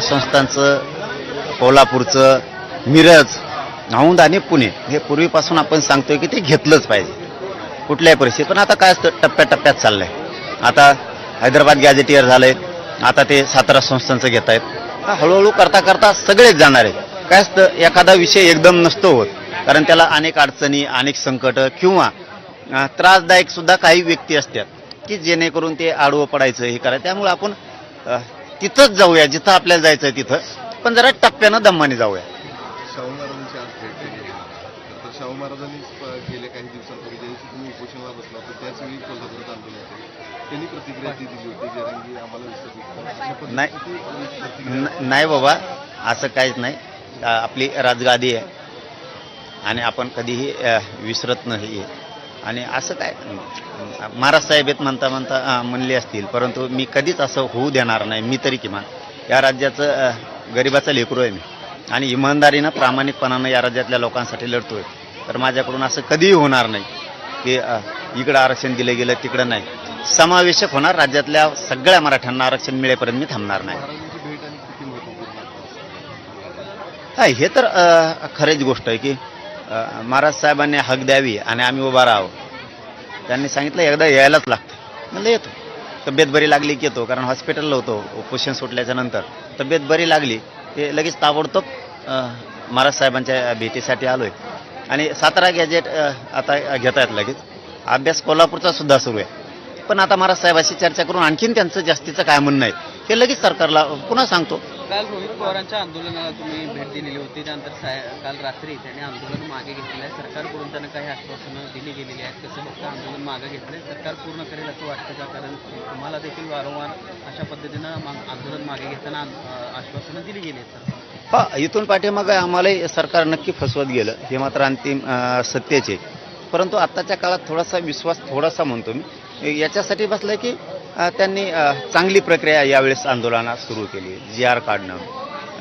संस्थांचं, कोल्हापूरचं, मिरज, औंध आणि पुणे हे पूर्वीपासून आपण सांगतोय की ते घेतलंच पाहिजे कुठल्याही परिस्थितीत. पण आता काय असतं, टप्प्याटप्प्यात चाललंय. आता हैदराबाद गॅझेटियर झालंय, आता ते सातारा संस्थांचं घेत आहेत. हळूहळू करता करता सगळेच जाणार आहेत. काय असतं, एखादा विषय एकदम नसतो होत, कारण त्याला अनेक अडचणी, अनेक संकट किंवा त्रासदायक सुद्धा काही व्यक्ती असतात की जेणेकरून ते आडवं पडायचं हे करायचं. त्यामुळे आपण तिथंच जाऊया जिथं आपल्याला जायचं आहे तिथं, पण जरा टप्प्यानं दम्माने जाऊया. शाहू महाराजांची आज भेट झाली. तर शाहू महाराजांनी गेल्या काही दिवसांपूर्वी ज्या दिवशी तुम्ही उपोषणाला बसला होता त्याच वेळी कोल्हापुरात आंदोलन केलं. त्यांनी प्रतिक्रिया ती दिली होती, जरांगी आम्हाला विसरली नाही बाबा, असं काहीच नाही. आपली राजगादी आहे आणि आपण कधीही विसरत नाही. आणि असं काय महाराज साहेब आहेत म्हणता म्हणले असतील, परंतु मी कधीच असं होऊ देणार नाही. मी तरी किमान या राज्याचं गरिबाचं लेकरू आहे मी, आणि इमानदारीनं प्रामाणिकपणानं या राज्यातल्या लोकांसाठी लढतोय. तर माझ्याकडून असं कधीही होणार नाही की इकडं आरक्षण दिलं गेलं तिकडं नाही. समावेशक होणार, राज्यातल्या सगळ्या मराठ्यांना आरक्षण मिळेपर्यंत मी थांबणार नाही. हा, हे तर खरीच गोष्ट आहे की महाराज साहेबांनी हक द्यावी आणि आम्ही उभा राहावं. त्यांनी सांगितलं एकदा यायलाच लागतं, म्हणलं येतो. तब्येत बरी लागली की येतो, कारण हॉस्पिटलला होतो उपोषण सुटल्याच्या नंतर. तब्येत बरी लागली ते लगेच ताबडतोब महाराज साहेबांच्या भेटीसाठी आलोय. आणि सातारा गॅजेट आता घेता येत लगेच. अभ्यास कोल्हापूरचा सुद्धा सुरू आहे. पण आता महाराज साहेबांशी चर्चा करून आणखीन त्यांचं जास्तीचं काय म्हणणं आहे हे लगेच सरकारला पुन्हा सांगतो. काल रोहित पवारांच्या आंदोलनाला तुम्ही भेट दिलेली होती, त्यानंतर काल रात्री त्यांनी आंदोलन मागे घेतलेलं आहे. सरकारकडून त्यांना काही आश्वासनं दिली गेलेली आहेत. कसं फक्त आंदोलन मागे घेतलंय, सरकार पूर्ण करेल असं वाटतं का? कारण तुम्हाला देखील वारंवार अशा पद्धतीनं आंदोलन मागे घेताना आश्वासनं दिली गेली आहेत. हा, इथून पाठीमागे आम्हालाही सरकार नक्की फसवत गेलं, हे मात्र अंतिम सत्याचे. परंतु आत्ताच्या काळात थोडासा विश्वास म्हणतो मी याच्यासाठी बसलाय की त्यांनी चांगली प्रक्रिया यावेळेस आंदोलनात सुरू केली. GR काढणं,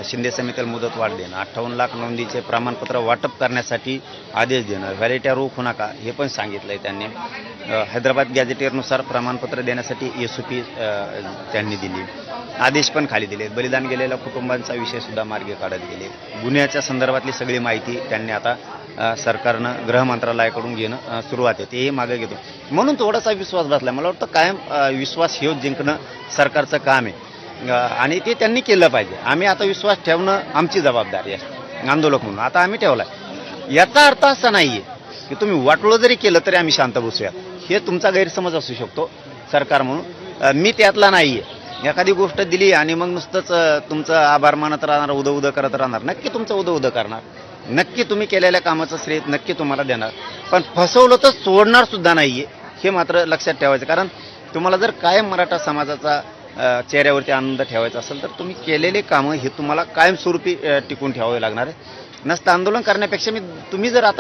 शिंदे समितीला मुदत वाढ देणं, 58 लाख नोंदीचे प्रमाणपत्र वाटप करण्यासाठी आदेश देणं, व्हॅलिट्या रोखू नका हे पण सांगितलंय त्यांनी. हैदराबाद गॅझेटियरनुसार प्रमाणपत्र देण्यासाठी SOP त्यांनी दिली, आदेश पण खाली दिले. बलिदान गेलेल्या कुटुंबांचा विषय सुद्धा मार्गी काढत गेले. गुन्ह्याच्या संदर्भातली सगळी माहिती त्यांनी आता सरकारनं गृह मंत्रालयाकडून घेणं सुरुवात आहे, तेही मागे घेतो. म्हणून थोडासा विश्वास बसला. मला वाटतं कायम विश्वास हे जिंकणं सरकारचं काम आहे आणि ते त्यांनी केलं पाहिजे. आम्ही आता विश्वास ठेवणं आमची जबाबदारी आहे आंदोलक म्हणून, आता आम्ही ठेवला. याचा अर्थ असा नाही आहे की तुम्ही वाटलं जरी केलं तरी आम्ही शांत बसूया, हे तुमचा गैरसमज असू शकतो सरकार म्हणून. मी त्यातला नाही आहे. एखादी गोष्ट दिली आणि मग नुसतंच तुमचं आभार मानत राहणार, उदं करत राहणार. नक्की तुमचं उदं करणार, नक्की तुम्ही केलेल्या कामाचं श्रेय नक्की तुम्हाला देणार. पण फसवलं तर सोडणार सुद्धा नाहीये, हे मात्र लक्षात ठेवायचं. कारण तुम्हाला जर कायम मराठा समाजाचा चेहऱ्यावरती आनंद ठेवायचा असेल तर तुम्ही केलेले कामं हे तुम्हाला कायमस्वरूपी टिकून ठेवावे लागणार आहे. नसतं आंदोलन करण्यापेक्षा तुम्ही जर आता